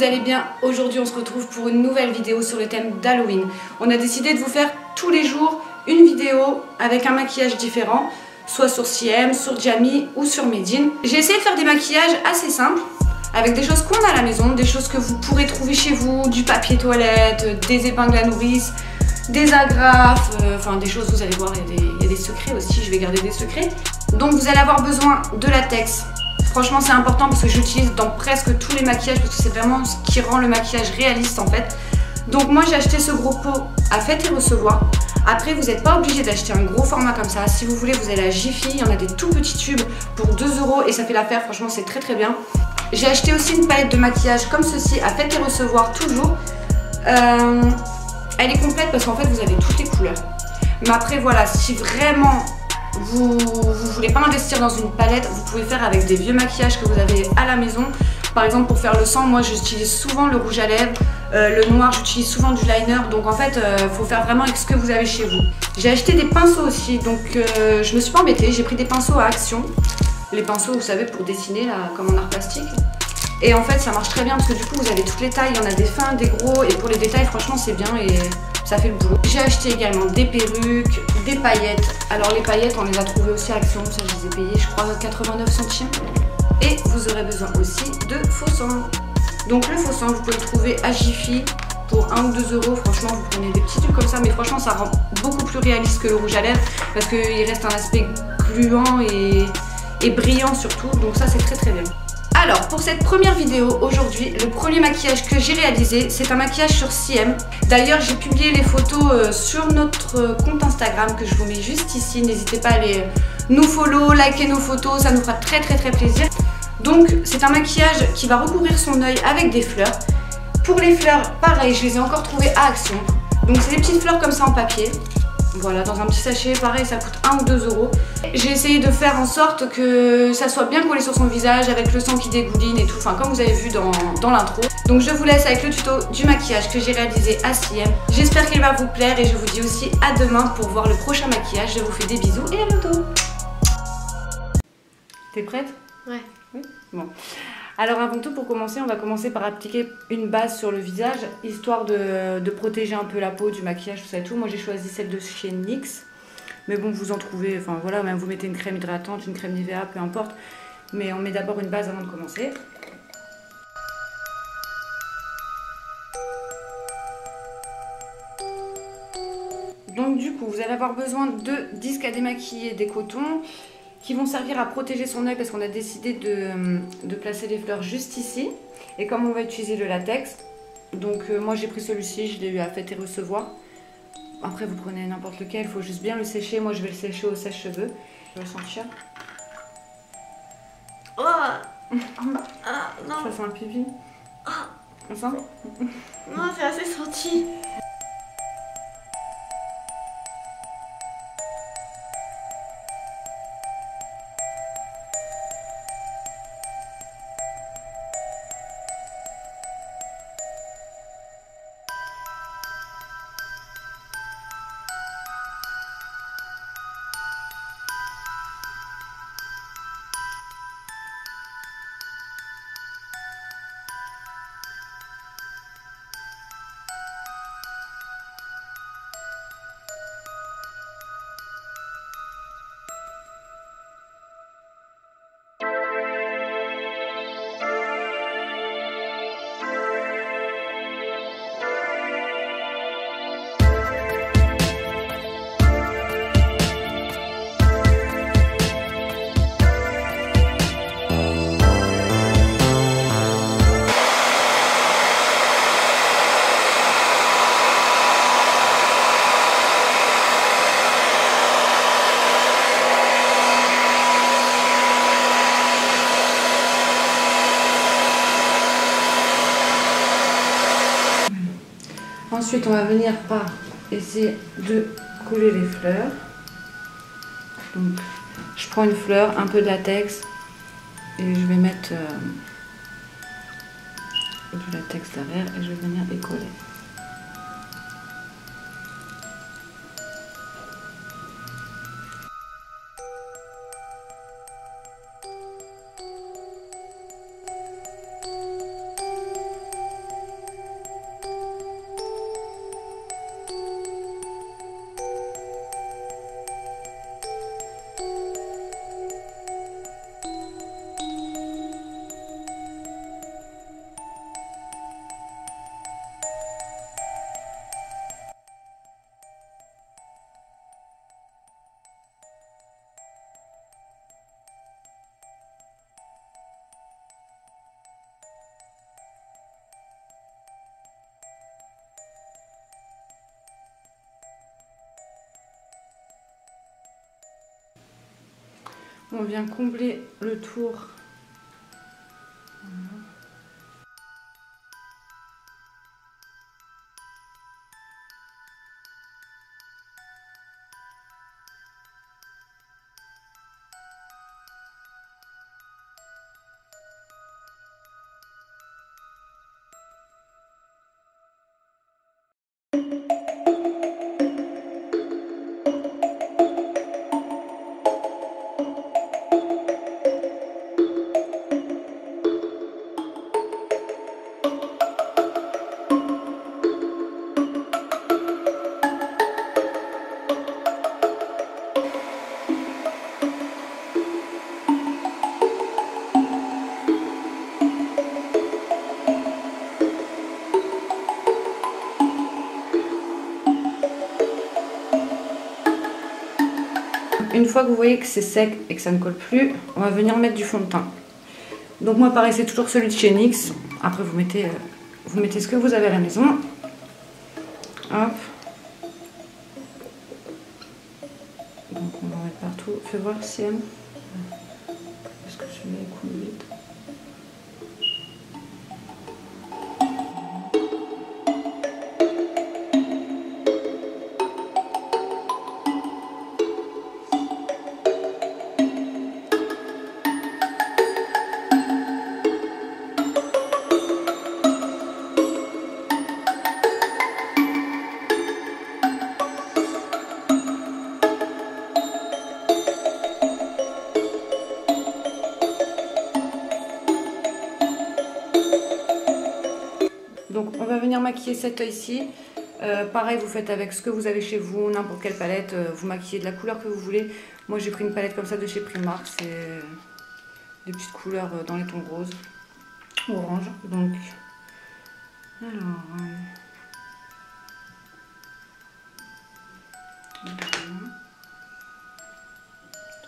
vous allez bien. Aujourd'hui on se retrouve pour une nouvelle vidéo sur le thème d'Halloween. On a décidé de vous faire tous les jours une vidéo avec un maquillage différent, soit sur CM, sur Jamie ou sur Medine. J'ai essayé de faire des maquillages assez simples, avec des choses qu'on a à la maison, des choses que vous pourrez trouver chez vous, du papier toilette, des épingles à nourrice, des agrafes, enfin des choses, vous allez voir, il y a des secrets aussi, je vais garder des secrets. Donc vous allez avoir besoin de latex. Franchement c'est important parce que j'utilise dans presque tous les maquillages parce que c'est vraiment ce qui rend le maquillage réaliste en fait. Donc moi j'ai acheté ce gros pot à Faites et Recevoir. Après vous n'êtes pas obligé d'acheter un gros format comme ça. Si vous voulez vous allez à Jiffy, il y en a des tout petits tubes pour 2 € et ça fait l'affaire, franchement c'est très très bien. J'ai acheté aussi une palette de maquillage comme ceci à Faites et Recevoir toujours. Elle est complète parce qu'en fait vous avez toutes les couleurs. Mais après voilà, si vraiment vous voulez pas investir dans une palette, vous pouvez faire avec des vieux maquillages que vous avez à la maison. Par exemple pour faire le sang, moi j'utilise souvent le rouge à lèvres, le noir j'utilise souvent du liner. Donc en fait faut faire vraiment avec ce que vous avez chez vous. J'ai acheté des pinceaux aussi, donc je me suis pas embêtée, j'ai pris des pinceaux à Action. Les pinceaux vous savez pour dessiner là, comme en art plastique. Et en fait ça marche très bien parce que du coup vous avez toutes les tailles, il y en a des fins, des gros, et pour les détails franchement c'est bien et ça fait le boulot. J'ai acheté également des perruques, des paillettes. Alors les paillettes on les a trouvées aussi à Action, ça je les ai payées je crois 89 centimes. Et vous aurez besoin aussi de faux sang. Donc le faux sang vous pouvez le trouver à Jiffy pour 1 ou 2 €. Franchement vous prenez des petits trucs comme ça, mais franchement ça rend beaucoup plus réaliste que le rouge à lèvres parce qu'il reste un aspect gluant et brillant surtout, donc ça c'est très très bien. Alors pour cette première vidéo aujourd'hui, le premier maquillage que j'ai réalisé, c'est un maquillage sur CM. D'ailleurs j'ai publié les photos sur notre compte Instagram que je vous mets juste ici. N'hésitez pas à aller nous follow, liker nos photos, ça nous fera très très très plaisir. Donc c'est un maquillage qui va recouvrir son œil avec des fleurs. Pour les fleurs, pareil, je les ai encore trouvées à Action. Donc c'est des petites fleurs comme ça en papier. Voilà, dans un petit sachet, pareil, ça coûte 1 ou 2 €. J'ai essayé de faire en sorte que ça soit bien collé sur son visage avec le sang qui dégouline et tout, enfin comme vous avez vu dans l'intro. Donc je vous laisse avec le tuto du maquillage que j'ai réalisé à CM. J'espère qu'il va vous plaire et je vous dis aussi à demain pour voir le prochain maquillage. Je vous fais des bisous et à bientôt. T'es prête? Ouais. Oui. Bon. Alors avant tout, pour commencer, on va commencer par appliquer une base sur le visage, histoire de protéger un peu la peau du maquillage, tout ça et tout. Moi j'ai choisi celle de chez NYX, mais bon vous en trouvez, enfin voilà, même vous mettez une crème hydratante, une crème Nivea, peu importe. Mais on met d'abord une base avant de commencer. Donc du coup, vous allez avoir besoin de disques à démaquiller, des cotons, qui vont servir à protéger son œil parce qu'on a décidé de placer les fleurs juste ici. Et comme on va utiliser le latex, donc moi j'ai pris celui-ci, je l'ai eu à Faites et Recevoir. Après vous prenez n'importe lequel, il faut juste bien le sécher. Moi je vais le sécher au sèche-cheveux. Je vais le sentir. Oh ah, non. Ça sent un pipi. On sent? Non, c'est assez senti. Ensuite, on va venir par essayer de coller les fleurs. Donc, je prends une fleur, un peu de latex et je vais mettre du latex derrière et je vais venir y coller. On vient combler le tour. Voilà. Une fois que vous voyez que c'est sec et que ça ne colle plus, on va venir mettre du fond de teint. Donc moi pareil, c'est toujours celui de chez NYX. Après vous mettez ce que vous avez à la maison. Hop. Donc on va en mettre partout. Fais voir si elle. Est-ce que je mets coule vite? Donc on va venir maquiller cet œil-ci. Pareil, vous faites avec ce que vous avez chez vous, n'importe quelle palette. Vous maquillez de la couleur que vous voulez. Moi j'ai pris une palette comme ça de chez Primark. C'est des petites couleurs dans les tons roses, orange. Donc, alors...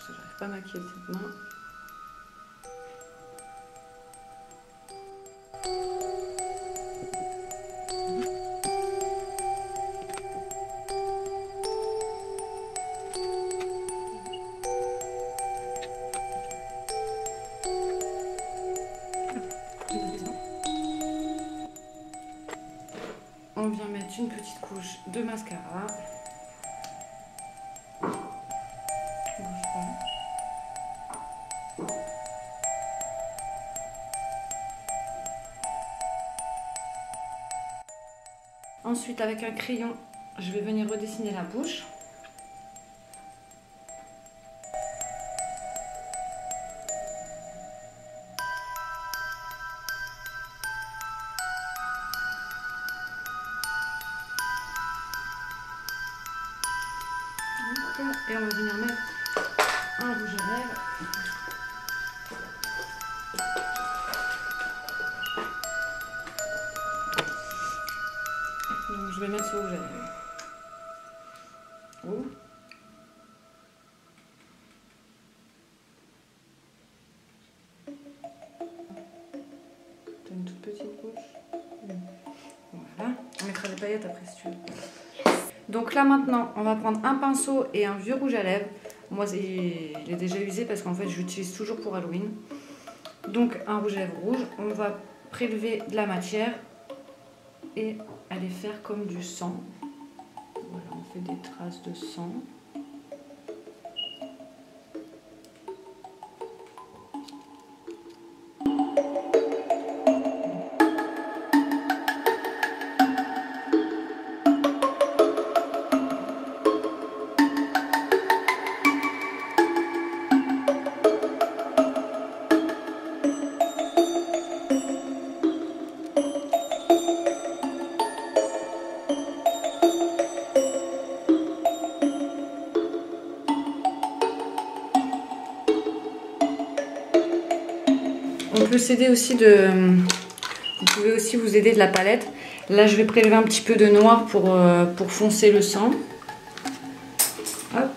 j'arrive pas à maquiller cette main. On vient mettre une petite couche de mascara. Ensuite, avec un crayon, je vais venir redessiner la bouche. Et on va venir mettre un rouge à lèvres. Donc je vais mettre ce rouge à lèvres. Oh. T'as une toute petite bouche. Voilà. On mettra des paillettes après si tu veux. Donc là maintenant, on va prendre un pinceau et un vieux rouge à lèvres. Moi, il est déjà usé parce qu'en fait, je l'utilise toujours pour Halloween. Donc un rouge à lèvres rouge. On va prélever de la matière et aller faire comme du sang. Voilà, on fait des traces de sang. On peut s'aider aussi de... Vous pouvez aussi vous aider de la palette. Là, je vais prélever un petit peu de noir pour foncer le sang. Hop.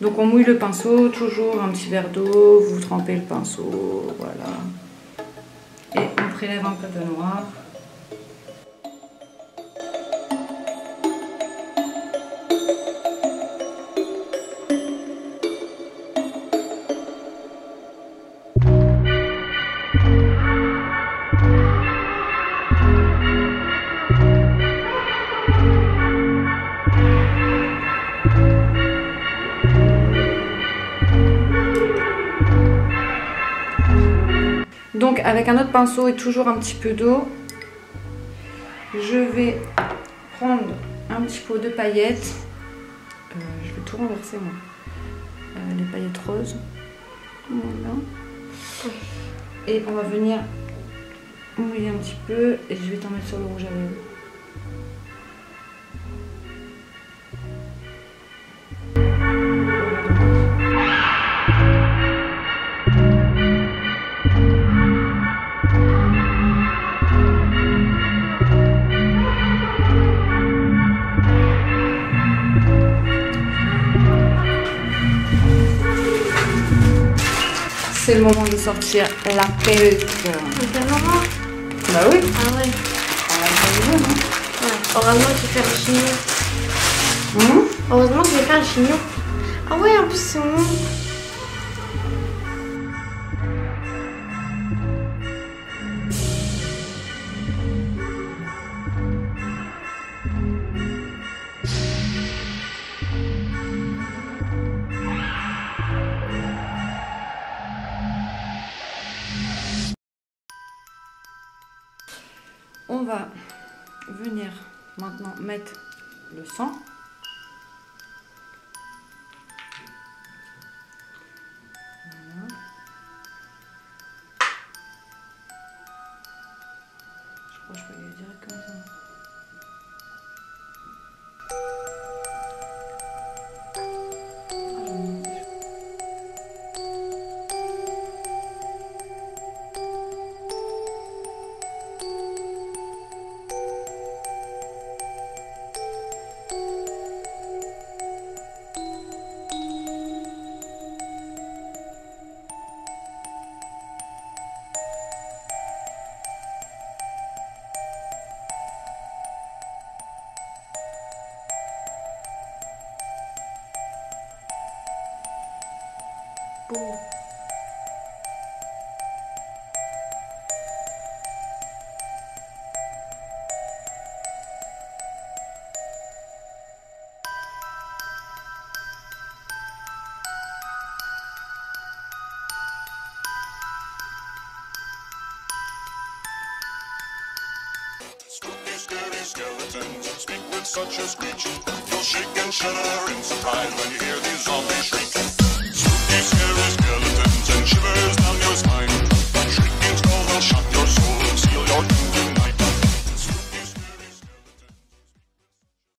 Donc on mouille le pinceau, toujours un petit verre d'eau, vous trempez le pinceau, voilà. Et on prélève un peu de noir. Donc avec un autre pinceau et toujours un petit peu d'eau, je vais prendre un petit pot de paillettes. Je vais tout renverser moi. Les paillettes roses. Voilà. Et on va venir mouiller un petit peu et je vais t'en mettre sur le rouge à lèvres. C'est le moment de sortir la perruque. C'est le moment? Bah oui. Ah ouais. Ouais. Heureusement que je vais faire le chignon. Heureusement que je vais faire le chignon. Ah ouais, en plus c'est bon. On va venir maintenant mettre le sang. Voilà. Je crois que je peux y aller direct comme ça. Boum. Scary skeletons speak with such a screech. You'll shake and shudder in surprise when you hear these zombies shriek.